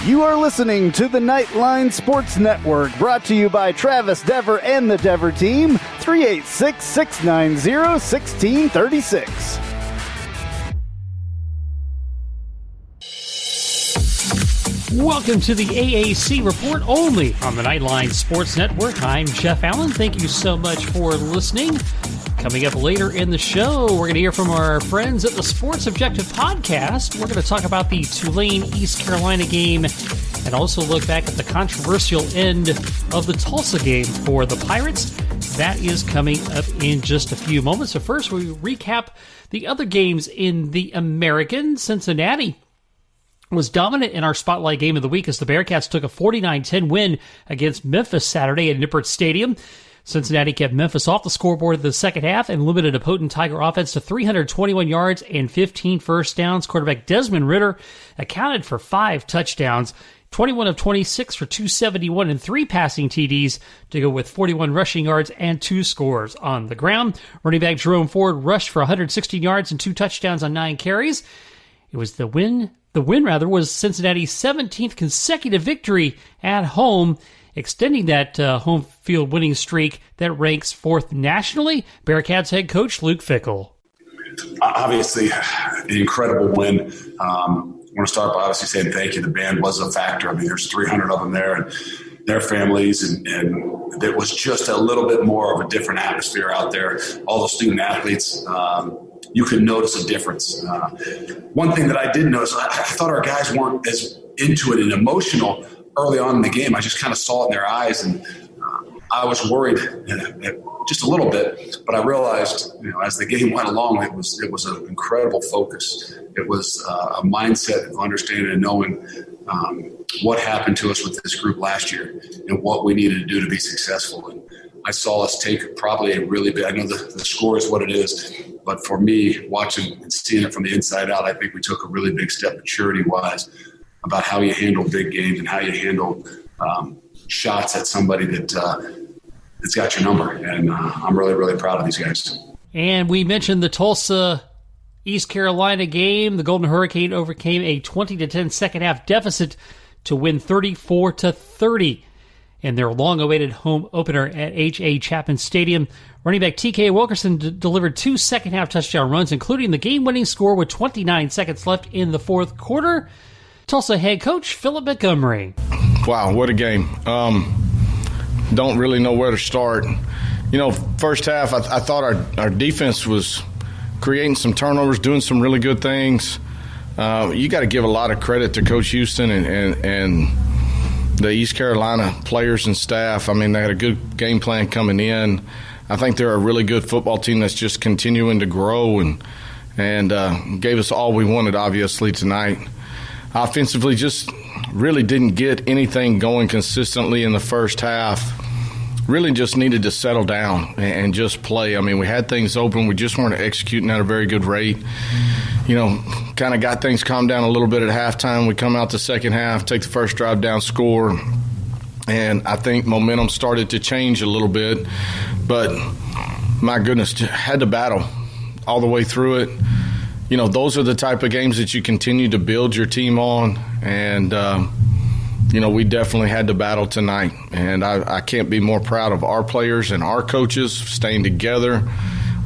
You are listening to the Nightline Sports Network, brought to you by Travis Dever and the Dever team, 386-690-1636. Welcome to the AAC Report, only on the Nightline Sports Network. I'm Jeff Allen. Thank you so much for listening. Coming up later in the show, we're going to hear from our friends at the Sports Objective Podcast. We're going to talk about the Tulane-East Carolina game and also look back at the controversial end of the Tulsa game for the Pirates. That is coming up in just a few moments. So first, we recap the other games in the American. Cincinnati was dominant in our Spotlight Game of the Week as the Bearcats took a 49-10 win against Memphis Saturday at Nippert Stadium. Cincinnati kept Memphis off the scoreboard in the second half and limited a potent Tiger offense to 321 yards and 15 first downs. Quarterback Desmond Ridder accounted for 5 touchdowns, 21 of 26 for 271 and 3 passing TDs to go with 41 rushing yards and 2 scores on the ground. Running back Jerome Ford rushed for 116 yards and 2 touchdowns on 9 carries. It was the win was Cincinnati's 17th consecutive victory at home, extending that home field winning streak that ranks 4th nationally. Bearcats head coach Luke Fickell. Obviously, an incredible win. I want to start by obviously saying thank you. The band was a factor. I mean, there's 300 of them there and their families, and it was just a little bit more of a different atmosphere out there. All the student athletes, you could notice a difference. One thing that I did notice, I thought our guys weren't as into it and emotional early on in the game. I just kind of saw it in their eyes, and I was worried just a little bit. But I realized, as the game went along, it was an incredible focus. It was a mindset of understanding and knowing what happened to us with this group last year and what we needed to do to be successful. And I saw us take probably a really big – I know the score is what it is, but for me, watching and seeing it from the inside out, I think we took a really big step maturity-wise about how you handle big games and how you handle shots at somebody that's got your number. And I'm really, really proud of these guys. And we mentioned the Tulsa-East Carolina game. The Golden Hurricane overcame a 20-10 second-half deficit to win 34-30 in their long-awaited home opener at H.A. Chapman Stadium. Running back T.K. Wilkerson delivered 2 second-half touchdown runs, including the game-winning score with 29 seconds left in the fourth quarter. Tulsa head coach Philip Montgomery. Wow, what a game. Don't really know where to start. First half, I thought our defense was creating some turnovers, doing some really good things. You got to give a lot of credit to Coach Houston and the East Carolina players and staff. I mean, they had a good game plan coming in. I think they're a really good football team that's just continuing to grow and gave us all we wanted, obviously, tonight. Offensively, just really didn't get anything going consistently in the first half. Really just needed to settle down and just play. I mean, we had things open. We just weren't executing at a very good rate. Kind of got things calmed down a little bit at halftime. We come out the second half, take the first drive down, score. And I think momentum started to change a little bit. But, my goodness, had to battle all the way through it. Those are the type of games that you continue to build your team on. And, we definitely had to battle tonight. And I can't be more proud of our players and our coaches staying together.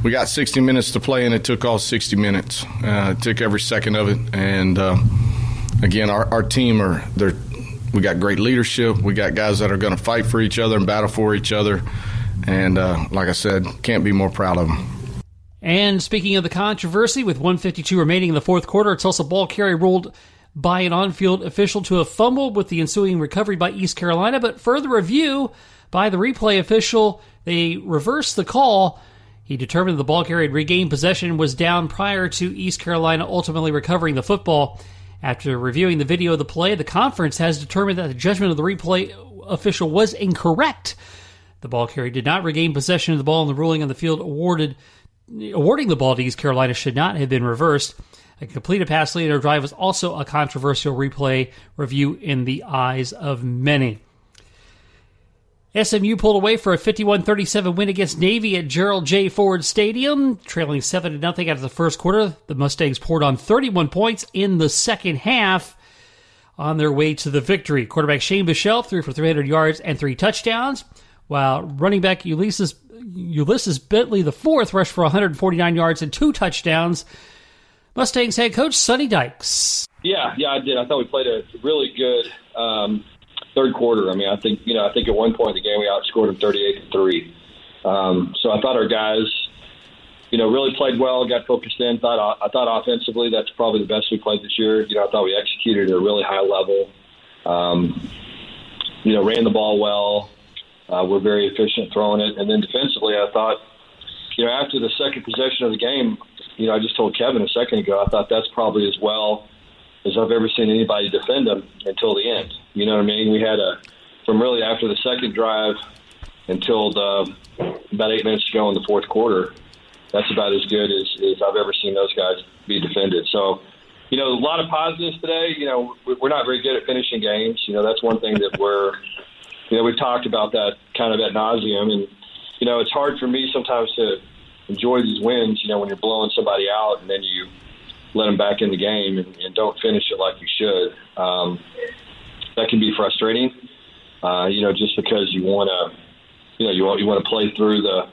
We got 60 minutes to play, and it took all 60 minutes. It took every second of it. And, again, our team we got great leadership. We got guys that are going to fight for each other and battle for each other. And, like I said, can't be more proud of them. And speaking of the controversy, with 1:52 remaining in the fourth quarter, a Tulsa ball carry ruled by an on-field official to a fumble with the ensuing recovery by East Carolina. But further review by the replay official, they reversed the call. He determined the ball carrier had regained possession and was down prior to East Carolina ultimately recovering the football. After reviewing the video of the play, the conference has determined that the judgment of the replay official was incorrect. The ball carrier did not regain possession of the ball, and the ruling on the field awarding the ball to East Carolina should not have been reversed. A completed pass lead or drive was also a controversial replay review in the eyes of many. SMU pulled away for a 51-37 win against Navy at Gerald J. Ford Stadium, trailing 7-0 after the first quarter. The Mustangs poured on 31 points in the second half. on their way to the victory. Quarterback Shane Bichelle threw for 300 yards and 3 touchdowns, while running back Ulysses Bentley IV rushed for 149 yards and 2 touchdowns. Mustangs head coach Sonny Dykes. Yeah, I did. I thought we played a really good third quarter. I mean, I think at one point in the game we outscored them 38-3. So I thought our guys, really played well, got focused in. I thought offensively that's probably the best we played this year. I thought we executed at a really high level. Ran the ball well. We're very efficient throwing it. And then defensively, I thought, after the second possession of the game, I just told Kevin a second ago, I thought that's probably as well as I've ever seen anybody defend them until the end. You know what I mean? We had from really after the second drive until about 8 minutes to go in the fourth quarter, that's about as good as I've ever seen those guys be defended. So, a lot of positives today. We're not very good at finishing games. That's one thing that we've talked about that kind of ad nauseum. And, it's hard for me sometimes to enjoy these wins, when you're blowing somebody out and then you let them back in the game and don't finish it like you should. That can be frustrating, just because you want to, you want to play through the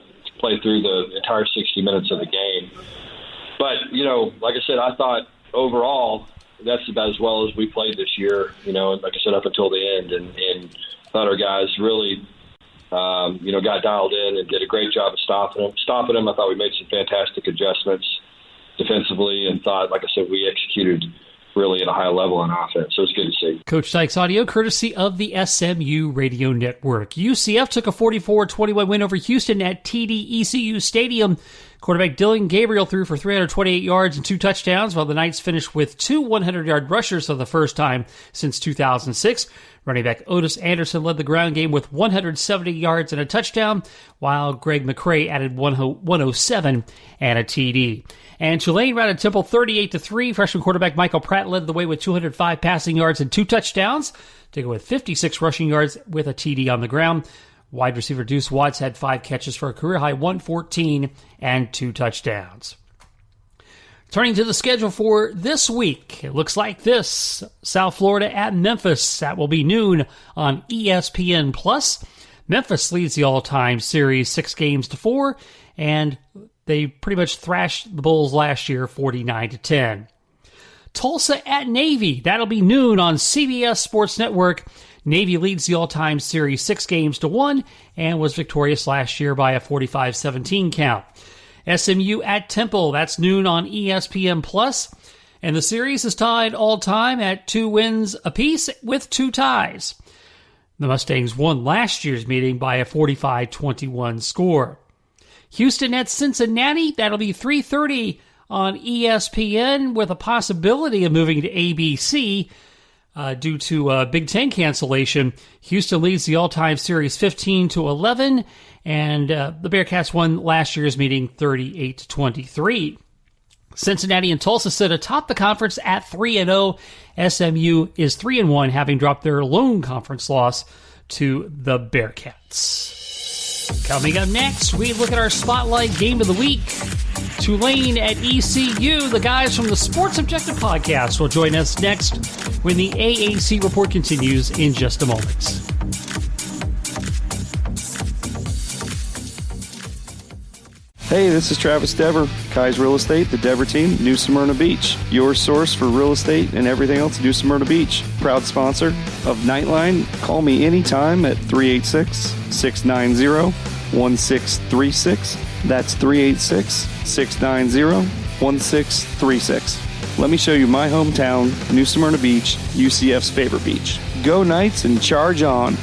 entire 60 minutes of the game. But, like I said, I thought overall that's about as well as we played this year, like I said, up until the end. And thought our guys really, got dialed in and did a great job of stopping them. I thought we made some fantastic adjustments defensively and thought, like I said, we executed really at a high level on offense. So it's good to see. Coach Dykes audio courtesy of the SMU Radio Network. UCF took a 44-21 win over Houston at TD-ECU Stadium. Quarterback Dylan Gabriel threw for 328 yards and 2 touchdowns, while the Knights finished with 2 100-yard rushers for the first time since 2006. Running back Otis Anderson led the ground game with 170 yards and a touchdown, while Greg McCrae added 107 and a TD. And Tulane routed Temple 38-3. Freshman quarterback Michael Pratt led the way with 205 passing yards and 2 touchdowns, to go with 56 rushing yards with a TD on the ground. Wide receiver Deuce Watts had 5 catches for a career-high 114 and 2 touchdowns. Turning to the schedule for this week, it looks like this. South Florida at Memphis. That will be noon on ESPN+. Memphis leads the all-time series 6-4, and they pretty much thrashed the Bulls last year 49-10. Tulsa at Navy. That'll be noon on CBS Sports Network. Navy leads the all-time series 6-1 and was victorious last year by a 45-17 count. SMU at Temple. That's noon on ESPN+. And the series is tied all-time at 2 wins apiece with 2 ties. The Mustangs won last year's meeting by a 45-21 score. Houston at Cincinnati. That'll be 3:30 on ESPN with a possibility of moving to ABC due to Big Ten cancellation. Houston leads the all-time series 15-11, and the Bearcats won last year's meeting 38-23. Cincinnati and Tulsa sit atop the conference at 3-0. SMU is 3-1, having dropped their lone conference loss to the Bearcats. Coming up next, we look at our Spotlight Game of the Week. Tulane at ECU. The guys from the Sports Objective Podcast will join us next when the AAC Report continues in just a moment. Hey, this is Travis Dever, Kai's Real Estate, the Dever team, New Smyrna Beach. Your source for real estate and everything else, New Smyrna Beach. Proud sponsor of Nightline. Call me anytime at 386-690-1636. That's 386-690-1636. Let me show you my hometown, New Smyrna Beach, UCF's favorite beach. Go Knights and charge on.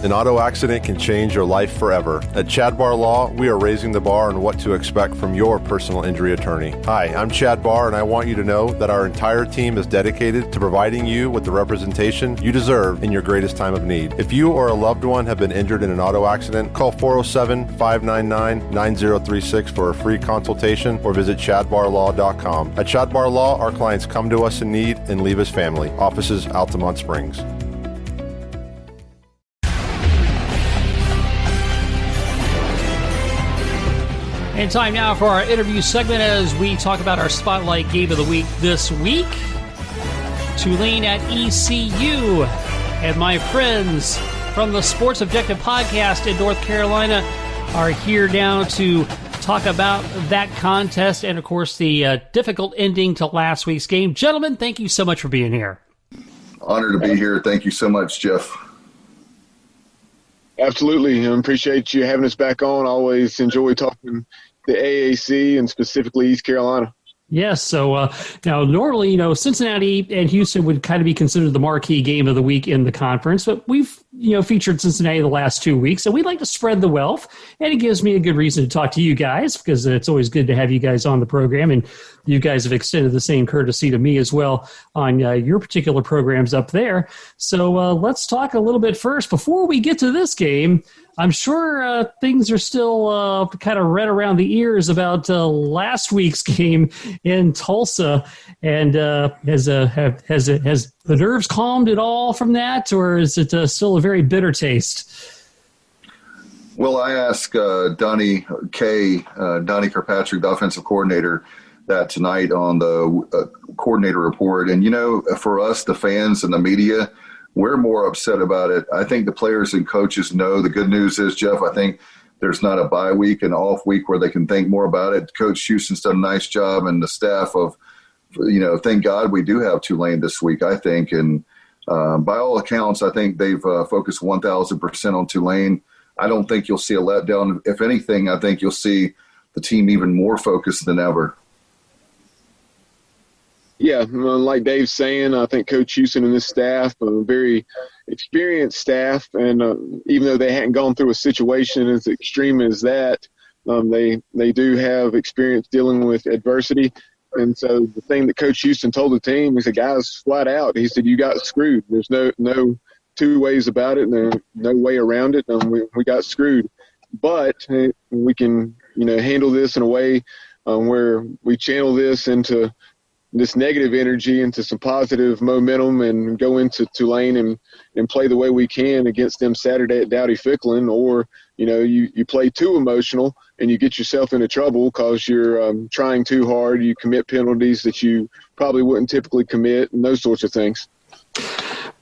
An auto accident can change your life forever. At Chad Barr Law, we are raising the bar on what to expect from your personal injury attorney. Hi, I'm Chad Barr, and I want you to know that our entire team is dedicated to providing you with the representation you deserve in your greatest time of need. If you or a loved one have been injured in an auto accident, call 407-599-9036 for a free consultation or visit chadbarlaw.com. At Chad Barr Law, our clients come to us in need and leave as family. Offices, Altamont Springs. And time now for our interview segment as we talk about our Spotlight Game of the Week this week. Tulane at ECU. And my friends from the Sports Objective podcast in North Carolina are here now to talk about that contest and, of course, the difficult ending to last week's game. Gentlemen, thank you so much for being here. Honored to be here. Thank you so much, Jeff. Absolutely. I appreciate you having us back on. Always enjoy talking the AAC and specifically East Carolina. Yes. So now normally, Cincinnati and Houston would kind of be considered the marquee game of the week in the conference, but we've, featured Cincinnati the last 2 weeks, and we'd like to spread the wealth. And it gives me a good reason to talk to you guys because it's always good to have you guys on the program. And you guys have extended the same courtesy to me as well on your particular programs up there. So let's talk a little bit first. Before we get to this game, I'm sure things are still kind of red around the ears about last week's game in Tulsa. And has the nerves calmed at all from that, or is it still a very bitter taste? Well, I asked Donnie Kirkpatrick, the offensive coordinator, that tonight on the coordinator report. And, for us, the fans and the media, we're more upset about it. I think the players and coaches know. The good news is, Jeff, I think there's not a bye week and off week where they can think more about it. Coach Houston's done a nice job, and the staff of, thank God we do have Tulane this week, I think. And by all accounts, I think they've focused 1,000% on Tulane. I don't think you'll see a letdown. If anything, I think you'll see the team even more focused than ever. Yeah, like Dave's saying, I think Coach Houston and this staff, a very experienced staff, and even though they hadn't gone through a situation as extreme as that, they do have experience dealing with adversity. And so the thing that Coach Houston told the team, he said, guys, flat out, he said, you got screwed. There's no two ways about it, and there's no way around it. We got screwed. But we can, handle this in a way where we channel this into this negative energy into some positive momentum and go into Tulane and play the way we can against them Saturday at Dowdy-Ficklin, or, you play too emotional and you get yourself into trouble because you're trying too hard. You commit penalties that you probably wouldn't typically commit and those sorts of things.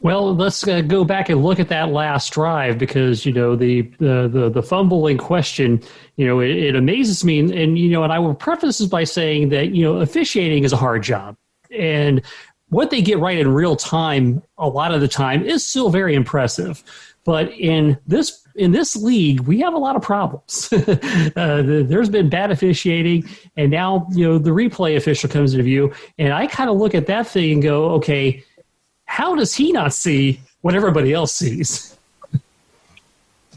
Well, let's go back and look at that last drive because, the fumble in question, it amazes me. And I will preface this by saying that, officiating is a hard job. And what they get right in real time, a lot of the time, is still very impressive. But in this league, we have a lot of problems. There's been bad officiating, and now, the replay official comes into view. And I kind of look at that thing and go, okay, how does he not see what everybody else sees?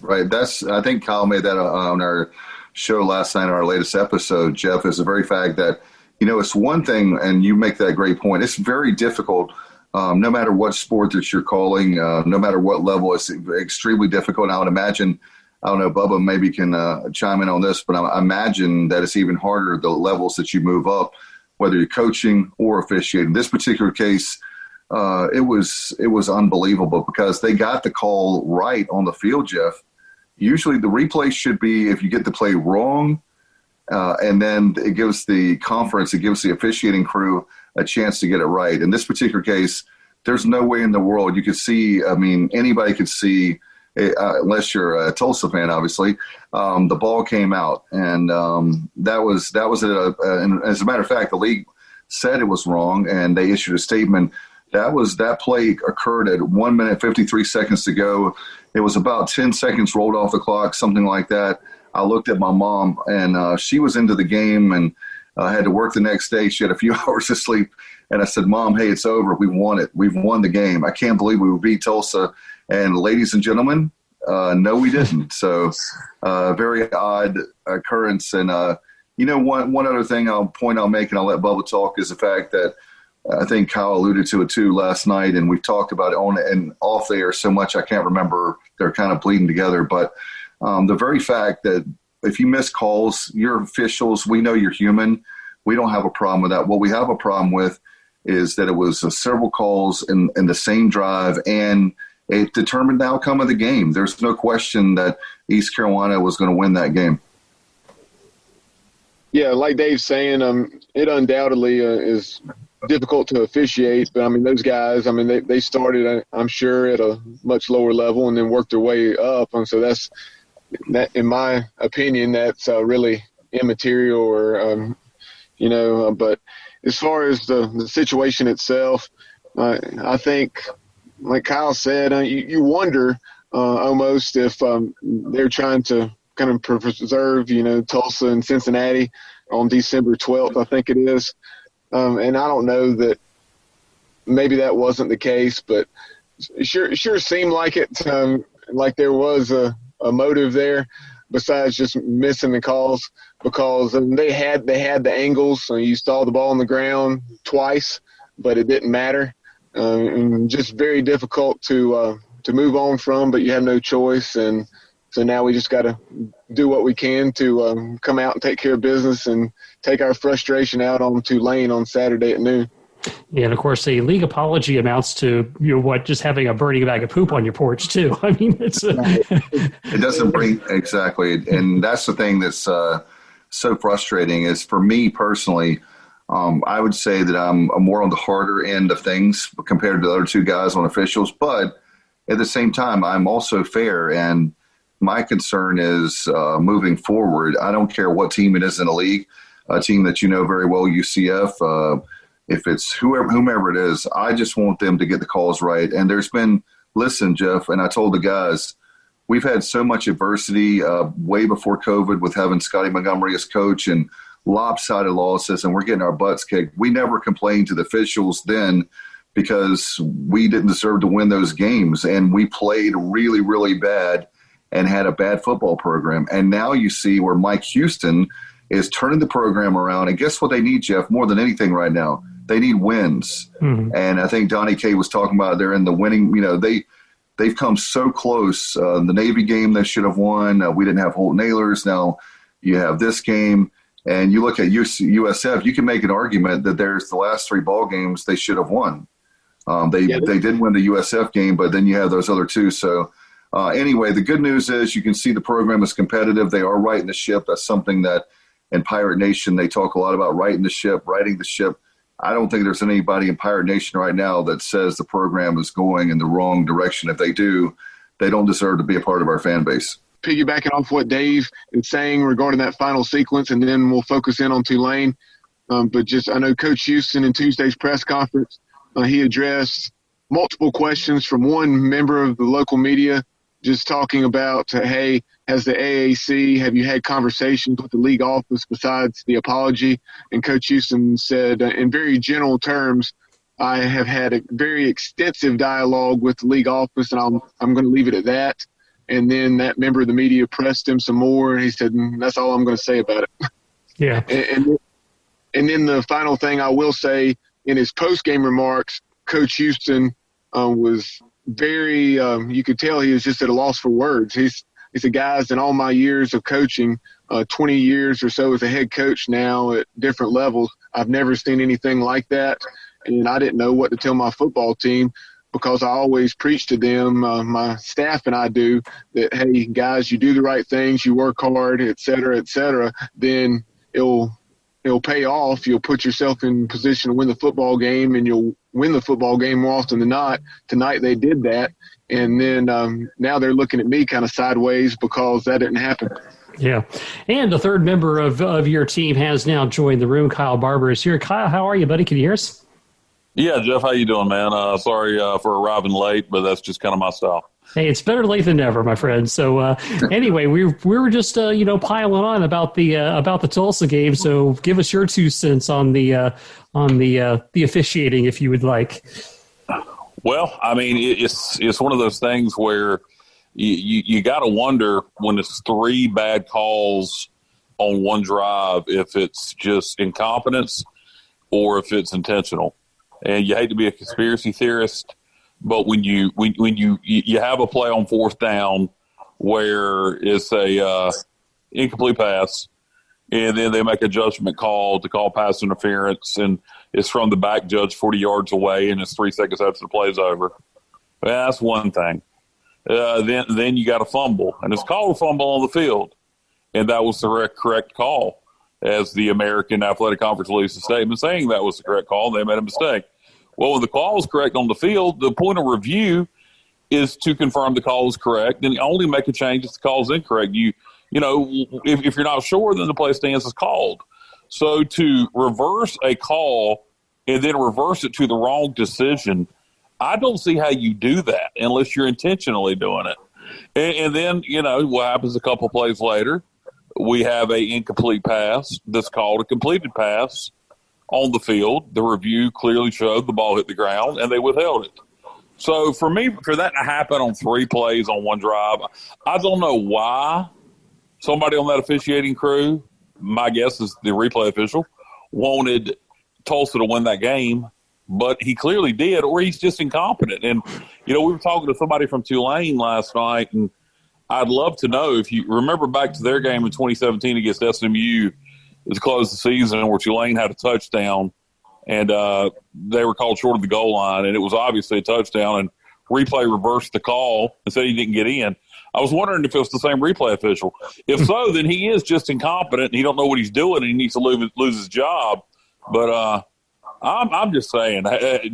Right. I think Kyle made that on our show last night, our latest episode, Jeff, is the very fact that, it's one thing, and you make that great point. It's very difficult, no matter what sport that you're calling, no matter what level, it's extremely difficult. And I would imagine, I don't know, Bubba maybe can chime in on this, but I imagine that it's even harder, the levels that you move up, whether you're coaching or officiating. In this particular case, it was unbelievable because they got the call right on the field, Jeff. Usually the replay should be if you get the play wrong, and then it gives the officiating crew a chance to get it right. In this particular case, there's no way in the world you could see, anybody could see, unless you're a Tulsa fan, obviously, the ball came out. And that was it. And as a matter of fact, the league said it was wrong, and they issued a statement. That play occurred at 1 minute, 53 seconds to go. It was about 10 seconds rolled off the clock, something like that. I looked at my mom, and she was into the game and had to work the next day. She had a few hours of sleep. And I said, Mom, hey, it's over. We won it. We've won the game. I can't believe we beat Tulsa. And ladies and gentlemen, no, we didn't. So very odd occurrence. And, one other thing I'll make, and I'll let Bubba talk, is the fact that I think Kyle alluded to it too last night, and we've talked about it on and off the air so much I can't remember. They're kind of bleeding together. But the very fact that if you miss calls, you're officials. We know you're human. We don't have a problem with that. What we have a problem with is that it was several calls in the same drive, and it determined the outcome of the game. There's no question that East Carolina was going to win that game. Yeah, like Dave's saying, it undoubtedly is difficult to officiate. But, I mean, those guys, I mean, they started, I'm sure, at a much lower level and then worked their way up. And so that, in my opinion, that's really immaterial or, but as far as the situation itself, I think, like Kyle said, you wonder almost if they're trying to kind of preserve, Tulsa and Cincinnati on December 12th, I think it is. And I don't know that maybe that wasn't the case, but it sure seemed like it, like there was a motive there besides just missing the calls, because they had the angles. So you saw the ball on the ground twice, but it didn't matter. And just very difficult to move on from, but you have no choice. And so now we just got to do what we can to come out and take care of business and take our frustration out on Tulane on Saturday at noon. Yeah, and of course, a league apology amounts to just having a burning bag of poop on your porch too. I mean, it doesn't bring exactly, and that's the thing that's so frustrating. Is for me personally, I would say that I'm more on the harder end of things compared to the other two guys on officials, but at the same time, I'm also fair. And my concern is moving forward. I don't care what team it is in the league, a team that very well, UCF. If it's whomever it is, I just want them to get the calls right. And listen, Jeff, and I told the guys, we've had so much adversity way before COVID with having Scotty Montgomery as coach and lopsided losses, and we're getting our butts kicked. We never complained to the officials then because we didn't deserve to win those games, and we played really, really bad and had a bad football program. And now you see where Mike Houston is turning the program around. And guess what they need, Jeff, more than anything right now? They need wins. Mm-hmm. And I think Donnie K was talking about they're in the winning, they've come so close. The Navy game they should have won. We didn't have Holt Nailers. Now you have this game. And you look at USF, you can make an argument that there's the last three ball games they should have won. They did win the USF game, but then you have those other two. So anyway, the good news is you can see the program is competitive. They are righting the ship. That's something that in Pirate Nation they talk a lot about, righting the ship. I don't think there's anybody in Pirate Nation right now that says the program is going in the wrong direction. If they do, they don't deserve to be a part of our fan base. Piggybacking off what Dave is saying regarding that final sequence, and then we'll focus in on Tulane. But I know Coach Houston in Tuesday's press conference, he addressed multiple questions from one member of the local media, just talking about, hey, has the AAC, have you had conversations with the league office besides the apology? And Coach Houston said, in very general terms, I have had a very extensive dialogue with the league office, and I'm going to leave it at that. And then that member of the media pressed him some more, and he said, that's all I'm going to say about it. Yeah. And then the final thing I will say, in his post-game remarks, Coach Houston was very you could tell he was just at a loss for words. He said, guys, in all my years of coaching, 20 years or so as a head coach now at different levels, I've never seen anything like that. And I didn't know what to tell my football team, because I always preach to them, my staff and I do, that, hey, guys, you do the right things, you work hard, et cetera, then it'll pay off. You'll put yourself in position to win the football game, and you'll win the football game more often than not. Tonight they did that, and then now they're looking at me kind of sideways because that didn't happen. Yeah, and the third member of your team has now joined the room. Kyle Barber is here. Kyle, how are you, buddy? Can you hear us? Yeah, Jeff, how you doing, man? Sorry for arriving late, but that's just kind of my style. Hey, it's better late than never, my friend. So anyway, we were just piling on about the Tulsa game. So give us your 2 cents on the officiating, if you would like. Well, I mean, it's one of those things where you got to wonder when it's 3 bad calls on one drive if it's just incompetence or if it's intentional. And you hate to be a conspiracy theorist, but when you have a play on 4th down where it's a incomplete pass, and then they make a judgment call to call pass interference, and it's from the back judge 40 yards away, and it's 3 seconds after the play's over. Well, that's one thing. Then you got a fumble, and it's called a fumble on the field, and that was the correct call. as the American Athletic Conference released a statement saying that was the correct call. They made a mistake. Well, when the call was correct on the field, the point of review is to confirm the call is correct, and only make a change if the call is incorrect. You know, if you're not sure, then the play stance is called. So to reverse a call and then reverse it to the wrong decision, I don't see how you do that unless you're intentionally doing it. And then, you know, what happens a couple plays later, we have a incomplete pass that's called a completed pass on the field. The review clearly showed the ball hit the ground, and they withheld it. So for me, for that to happen on 3 plays on one drive, I don't know why somebody on that officiating crew, my guess is the replay official, wanted Tulsa to win that game, but he clearly did, or he's just incompetent. And, you know, we were talking to somebody from Tulane last night, and I'd love to know if you remember back to their game in 2017 against SMU to close the season where Tulane had a touchdown, and they were called short of the goal line, and it was obviously a touchdown, and replay reversed the call and said he didn't get in. I was wondering if it was the same replay official. If so, then he is just incompetent, and he don't know what he's doing, and he needs to lose his job. But I'm just saying,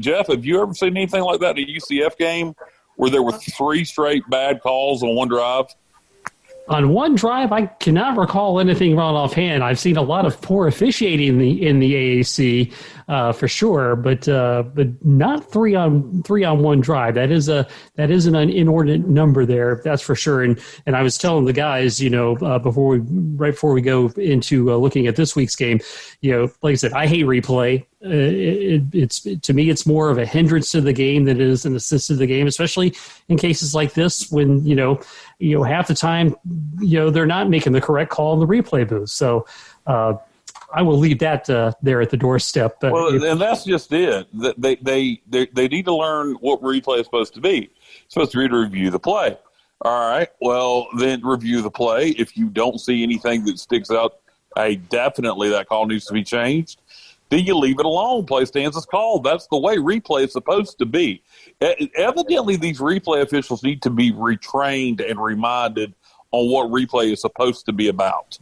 Jeff, have you ever seen anything like that in a UCF game where there were 3 straight bad calls on one drive? On one drive, I cannot recall anything wrong offhand. I've seen a lot of poor officiating in the AAC for sure, but not three on one drive. That is an inordinate number there. That's for sure. And I was telling the guys, you know, right before we go into looking at this week's game, you know, like I said, I hate replay. It's to me, it's more of a hindrance to the game than it is an assist to the game, especially in cases like this when you know half the time they're not making the correct call in the replay booth. So I will leave that there at the doorstep. Well, and that's just it. They need to learn what replay is supposed to be. It's supposed to be to review the play. All right. Well, then review the play. If you don't see anything that sticks out, definitely that call needs to be changed. Then you leave it alone. Play stance is called. That's the way replay is supposed to be. Evidently, these replay officials need to be retrained and reminded on what replay is supposed to be about.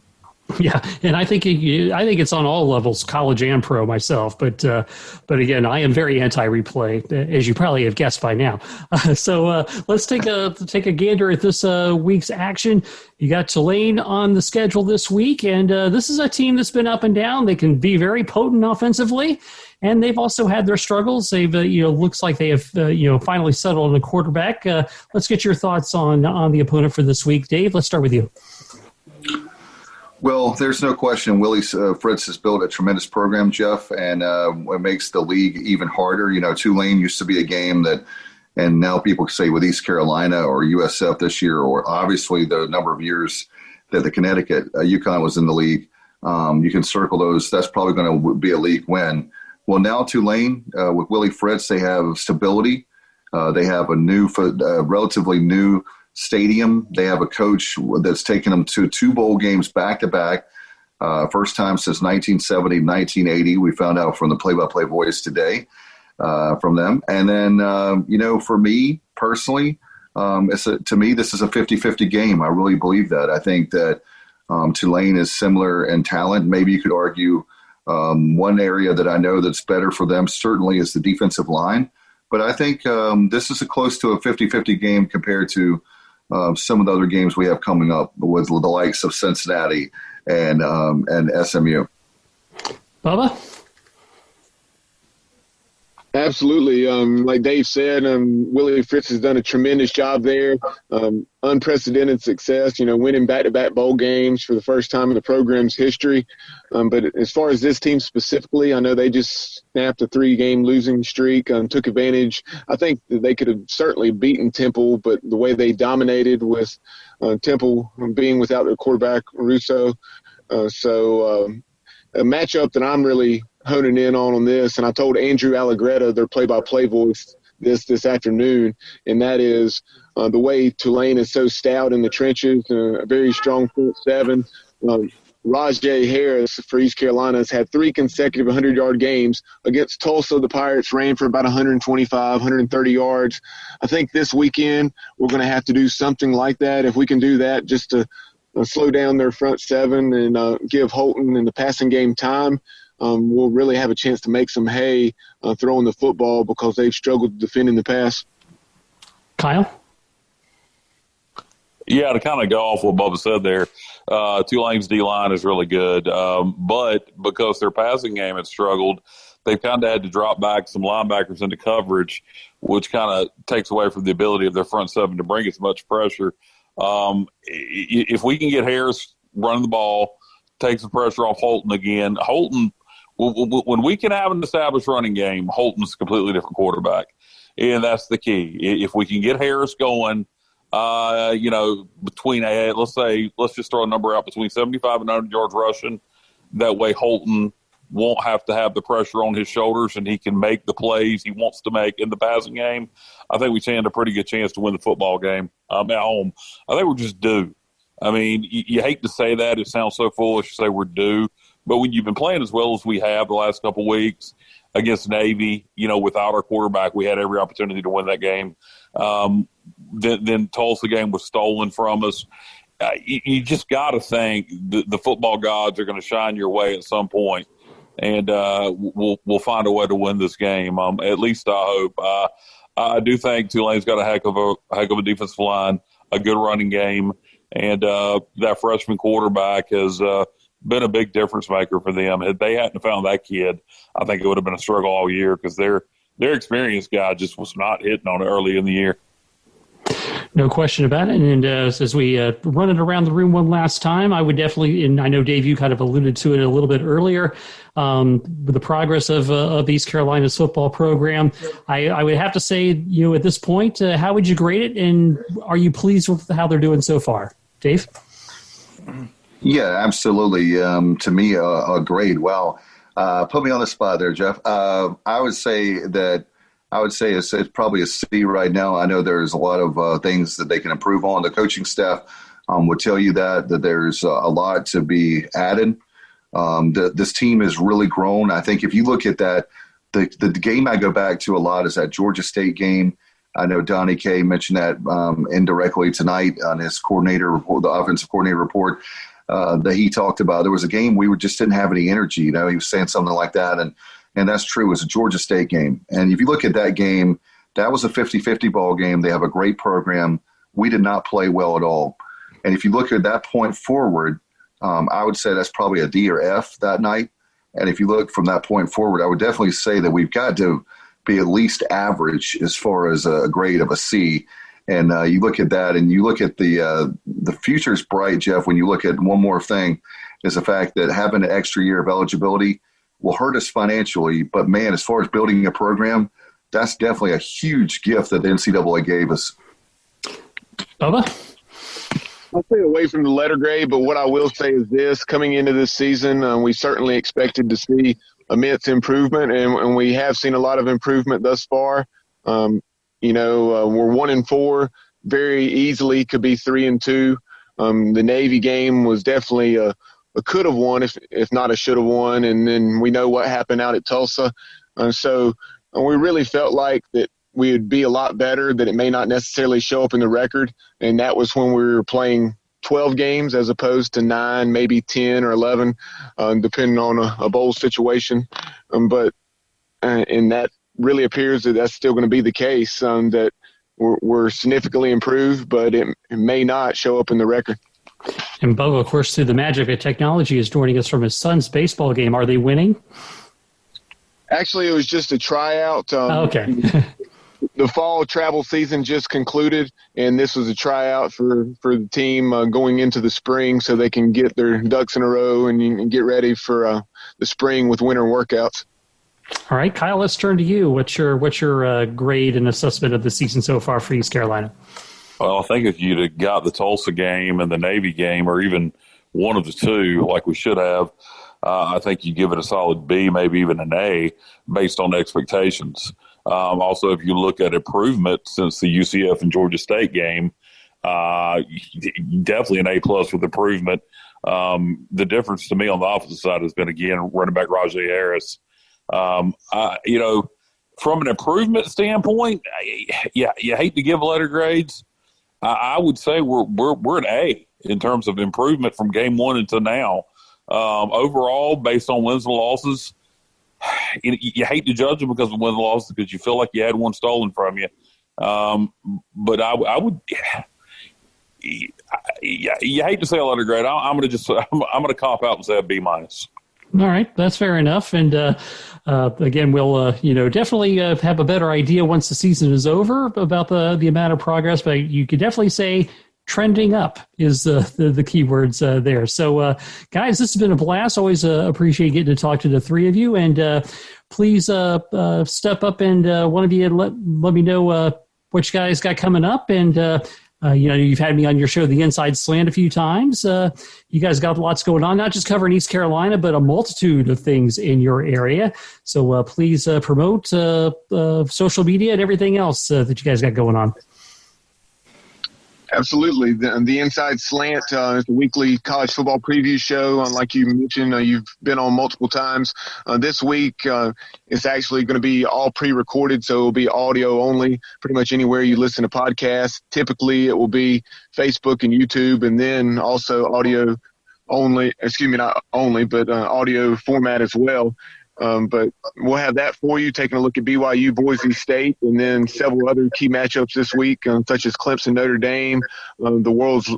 Yeah, and I think it's on all levels, college and pro myself. But again, I am very anti-replay, as you probably have guessed by now. So let's take a gander at this week's action. You got Tulane on the schedule this week, and this is a team that's been up and down. They can be very potent offensively, and they've also had their struggles. They've looks like they have finally settled on a quarterback. Let's get your thoughts on the opponent for this week, Dave. Let's start with you. Well, there's no question Willie Fritz has built a tremendous program, Jeff, and it makes the league even harder. You know, Tulane used to be a game that, and now people say with East Carolina or USF this year, or obviously the number of years that the Connecticut, UConn was in the league, you can circle those. That's probably going to be a league win. Well, now Tulane, with Willie Fritz, they have stability. They have a relatively new stadium. They have a coach that's taken them to 2 bowl games back-to-back, first time since 1970, 1980. We found out from the play-by-play voice today from them. And then, for me personally, to me, this is a 50-50 game. I really believe that. I think that Tulane is similar in talent. Maybe you could argue one area that I know that's better for them certainly is the defensive line. But I think this is close to a 50-50 game compared to some of the other games we have coming up with the likes of Cincinnati and SMU. Bubba? Absolutely. Like Dave said, Willie Fritz has done a tremendous job there. Unprecedented success, winning back-to-back bowl games for the first time in the program's history. But as far as this team specifically, I know they just snapped a 3-game losing streak, took advantage. I think that they could have certainly beaten Temple, but the way they dominated with Temple being without their quarterback, Russo. So a matchup that I'm really honing in on this, and I told Andrew Allegretto, their play-by-play voice, this afternoon, and that is the way Tulane is so stout in the trenches, a very strong front seven. Rajay Harris for East Carolina has had 3 consecutive 100-yard games. Against Tulsa, the Pirates ran for about 125, 130 yards. I think this weekend we're going to have to do something like that. If we can do that, just to slow down their front seven and give Holton in the passing game time, we'll really have a chance to make some hay throwing the football because they've struggled defending the pass. Kyle? Yeah, to kind of go off what Bubba said there, Tulane's D-line is really good, but because their passing game had struggled, they've kind of had to drop back some linebackers into coverage, which kind of takes away from the ability of their front seven to bring as much pressure. If we can get Harris running the ball, takes the pressure off Holton again. Holton, when we can have an established running game, Holton's a completely different quarterback, and that's the key. If we can get Harris going, between let's just throw a number out between 75 and 100 yards rushing. That way Holton won't have to have the pressure on his shoulders and he can make the plays he wants to make in the passing game. I think we stand a pretty good chance to win the football game at home. I think we're just due. I mean, you hate to say that. It sounds so foolish to say we're due. But when you've been playing as well as we have the last couple of weeks against Navy, without our quarterback, we had every opportunity to win that game. Then Tulsa game was stolen from us. You just got to think the football gods are going to shine your way at some point, and we'll find a way to win this game. At least I hope. I do think Tulane's got a heck of a defensive line, a good running game, and that freshman quarterback has been a big difference maker for them. If they hadn't found that kid, I think it would have been a struggle all year because their experienced guy just was not hitting on it early in the year. No question about it. And as we run it around the room one last time, I would definitely, and I know, Dave, you kind of alluded to it a little bit earlier, with the progress of East Carolina's football program. I would have to say, at this point, how would you grade it? And are you pleased with how they're doing so far? Dave? Yeah, absolutely. To me, a grade. Well, put me on the spot there, Jeff. I would say it's probably a C right now. I know there's a lot of things that they can improve on. The coaching staff would tell you that there's a lot to be added. This team has really grown. I think if you look at that, the game I go back to a lot is that Georgia State game. I know Donnie K mentioned that indirectly tonight on his coordinator report, the offensive coordinator report. That he talked about. There was a game we just didn't have any energy. He was saying something like that, and that's true. It was a Georgia State game. And if you look at that game, that was a 50-50 ball game. They have a great program. We did not play well at all. And if you look at that point forward, I would say that's probably a D or F that night. And if you look from that point forward, I would definitely say that we've got to be at least average as far as a grade of a C. And you look at that, and you look at the future's bright, Jeff. When you look at one more thing, is the fact that having an extra year of eligibility will hurt us financially. But man, as far as building a program, that's definitely a huge gift that the NCAA gave us. Bubba? I'll stay away from the letter grade, but what I will say is this: coming into this season, we certainly expected to see immense improvement, and we have seen a lot of improvement thus far. We're 1-4, very easily could be 3-2. The Navy game was definitely a could have won, if not a should have won. And then we know what happened out at Tulsa. So we really felt like that we would be a lot better, that it may not necessarily show up in the record. And that was when we were playing 12 games as opposed to 9, maybe 10 or 11, depending on a bowl situation. And that really appears that that's still going to be the case, that we're significantly improved, but it may not show up in the record. And Bubba, of course, through the magic of technology, is joining us from his son's baseball game. Are they winning? Actually, it was just a tryout. Okay. The fall travel season just concluded, and this was a tryout for the team going into the spring so they can get their ducks in a row and get ready for the spring with winter workouts. All right, Kyle, let's turn to you. What's your grade and assessment of the season so far for East Carolina? Well, I think if you'd have got the Tulsa game and the Navy game, or even one of the two, like we should have, I think you give it a solid B, maybe even an A, based on expectations. Also, if you look at improvement since the UCF and Georgia State game, definitely an A+ with improvement. The difference to me on the opposite side has been, again, running back Rajay Harris. From an improvement standpoint, you hate to give letter grades. I would say we're an A. in terms of improvement from game one until now. Overall, based on wins and losses, you hate to judge them because of wins and losses because you feel like you had one stolen from you. But I would. You hate to say a letter grade. I'm going to cop out and say a B-. All right, that's fair enough. And again, we'll definitely have a better idea once the season is over about the amount of progress. But you could definitely say trending up is the key words there. So, guys, this has been a blast. Always appreciate getting to talk to the three of you. And please step up and one of you let me know what you guys got coming up. And you've had me on your show, The Inside Slant, a few times. You guys got lots going on, not just covering East Carolina, but a multitude of things in your area. So please promote social media and everything else that you guys got going on. Absolutely. The Inside Slant is the weekly college football preview show. Like you mentioned, you've been on multiple times. This week, it's actually going to be all pre-recorded, so it will be audio only, pretty much anywhere you listen to podcasts. Typically, it will be Facebook and YouTube, and then also audio only, not only, but audio format as well. But we'll have that for you, taking a look at BYU, Boise State, and then several other key matchups this week, such as Clemson, Notre Dame, the world's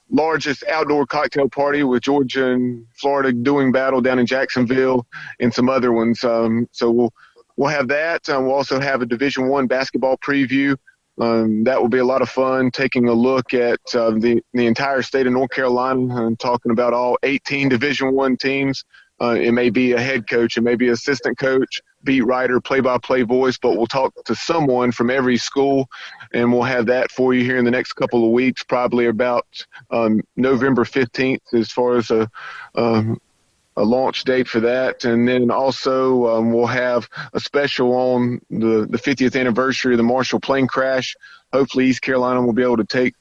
largest outdoor cocktail party with Georgia and Florida doing battle down in Jacksonville, and some other ones. So we'll have that. We'll also have a Division I basketball preview. That will be a lot of fun, taking a look at the entire state of North Carolina and talking about all 18 Division I teams. It may be a head coach, it may be assistant coach, beat writer, play-by-play voice, but we'll talk to someone from every school, and we'll have that for you here in the next couple of weeks, probably about November 15th as far as a launch date for that. And then also we'll have a special on the 50th anniversary of the Marshall plane crash. Hopefully East Carolina will be able to take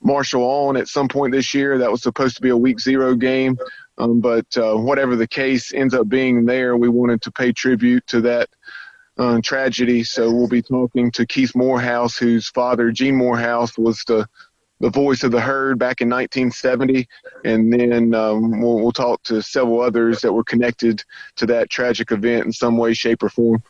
Marshall on at some point this year. That was supposed to be a week 0 game. But whatever the case ends up being there, we wanted to pay tribute to that tragedy. So we'll be talking to Keith Morehouse, whose father, Gene Morehouse, was the voice of the herd back in 1970. And then we'll talk to several others that were connected to that tragic event in some way, shape, or form.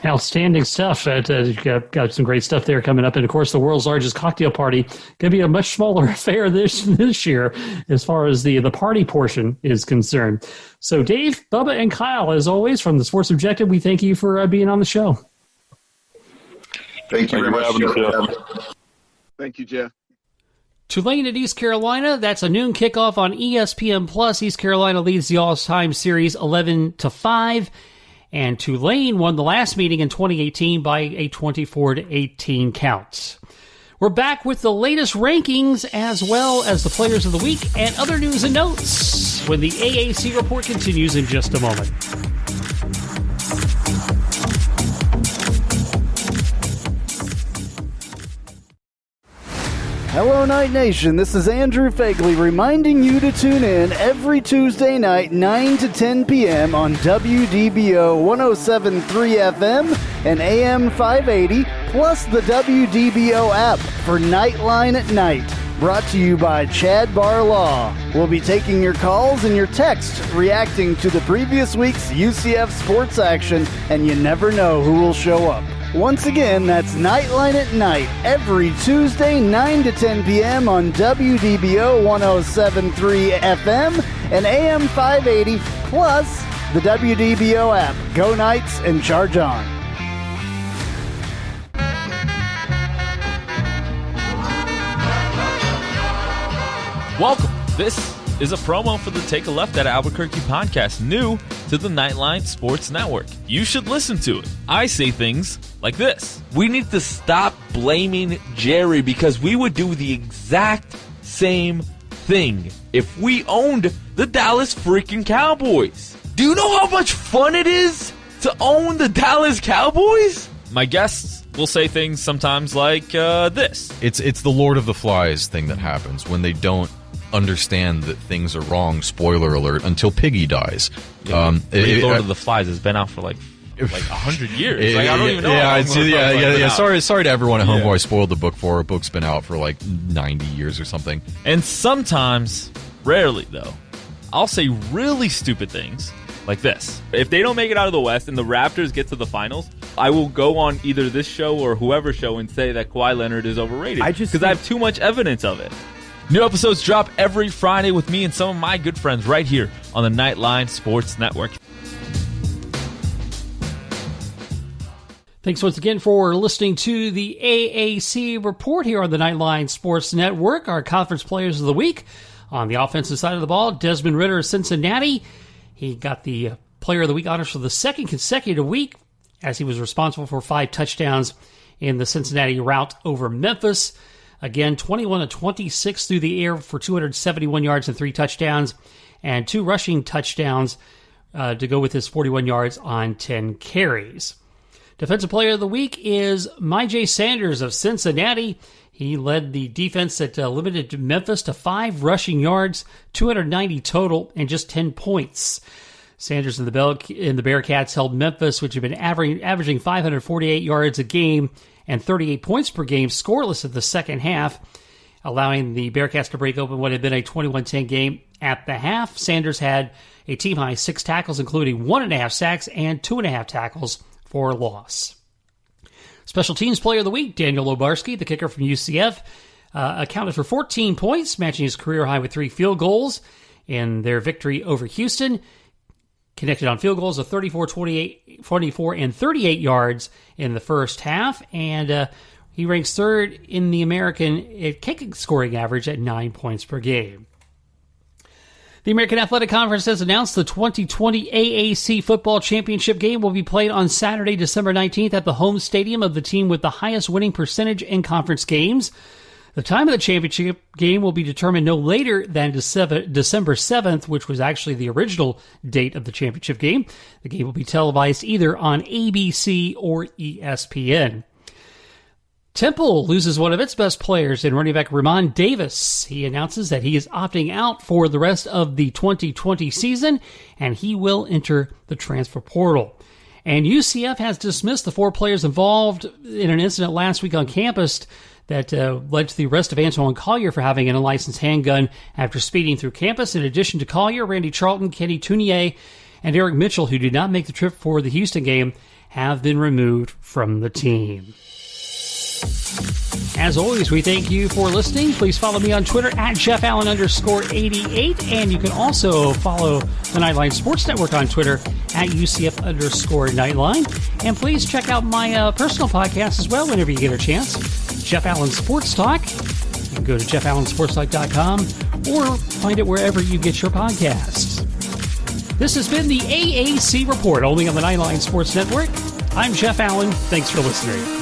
Outstanding stuff. Got some great stuff there coming up. And, of course, the world's largest cocktail party going to be a much smaller affair this year as far as the party portion is concerned. So, Dave, Bubba, and Kyle, as always, from the Sports Objective, we thank you for being on the show. Thank you very much, Jeff. Thank you, Jeff. Tulane at East Carolina. That's a noon kickoff on ESPN+. East Carolina leads the all-time series 11-5. And Tulane won the last meeting in 2018 by a 24-18 count. We're back with the latest rankings as well as the players of the week and other news and notes when the AAC Report continues in just a moment. Hello, Night Nation. This is Andrew Fagley reminding you to tune in every Tuesday night, 9 to 10 p.m. on WDBO 107.3 FM and AM 580, plus the WDBO app for Nightline at Night. Brought to you by Chad Bar Law. We'll be taking your calls and your texts reacting to the previous week's UCF sports action, and you never know who will show up. Once again, that's Nightline at Night, every Tuesday, 9 to 10 p.m. on WDBO 107.3 FM and AM 580, plus the WDBO app. Go Knights and charge on. Welcome. This is a promo for the Take a Left at Albuquerque podcast, new to the Nightline Sports Network. You should listen to it. I say things like this. We need to stop blaming Jerry because we would do the exact same thing if we owned the Dallas freaking Cowboys. Do you know how much fun it is to own the Dallas Cowboys? My guests will say things sometimes like this. It's the Lord of the Flies thing that happens when they don't understand that things are wrong, spoiler alert, until Piggy dies. Lord of the Flies has been out for like like 100 years. Like, I don't even know. Sorry to everyone at home who I spoiled the book for. A book's been out for like 90 years or something. And sometimes, rarely though, I'll say really stupid things like this. If they don't make it out of the West and the Raptors get to the finals, I will go on either this show or whoever's show and say that Kawhi Leonard is overrated. Because I have too much evidence of it. New episodes drop every Friday with me and some of my good friends right here on the Nightline Sports Network. Thanks once again for listening to the AAC Report here on the Nightline Sports Network. Our conference players of the week on the offensive side of the ball, Desmond Ridder of Cincinnati. He got the Player of the Week honors for the second consecutive week as he was responsible for 5 touchdowns in the Cincinnati rout over Memphis. Again, 21 of 26 through the air for 271 yards and 3 touchdowns, and 2 rushing touchdowns to go with his 41 yards on 10 carries. Defensive Player of the Week is Myjai Sanders of Cincinnati. He led the defense that limited Memphis to 5 rushing yards, 290 total, and just 10 points. Sanders and the Bearcats held Memphis, which had been averaging 548 yards a game and 38 points per game, scoreless in the second half, allowing the Bearcats to break open what had been a 21-10 game at the half. Sanders had a team-high 6 tackles, including 1.5 sacks and 2.5 tackles for loss. Special Teams Player of the Week, Daniel Obarski, the kicker from UCF, accounted for 14 points, matching his career high with 3 field goals in their victory over Houston. Connected on field goals of 34, 24, and 38 yards in the first half, and he ranks 3rd in the American kick scoring average at 9 points per game. The American Athletic Conference has announced the 2020 AAC Football Championship game will be played on Saturday, December 19th at the home stadium of the team with the highest winning percentage in conference games. The time of the championship game will be determined no later than December 7th, which was actually the original date of the championship game. The game will be televised either on ABC or ESPN. Temple loses one of its best players in running back Ramon Davis. He announces that he is opting out for the rest of the 2020 season, and he will enter the transfer portal. And UCF has dismissed the 4 players involved in an incident last week on campus that led to the arrest of Antoine Collier for having an unlicensed handgun after speeding through campus. In addition to Collier, Randy Charlton, Kenny Tunier, and Eric Mitchell, who did not make the trip for the Houston game, have been removed from the team. As always, we thank you for listening. Please follow me on Twitter at JeffAllen_88, and you can also follow the Nightline Sports Network on Twitter at UCF_Nightline. And please check out my personal podcast as well whenever you get a chance, Jeff Allen Sports Talk. You can go to JeffAllenSportsTalk.com or find it wherever you get your podcasts. This has been the AAC Report, only on the Nightline Sports Network. I'm Jeff Allen. Thanks for listening.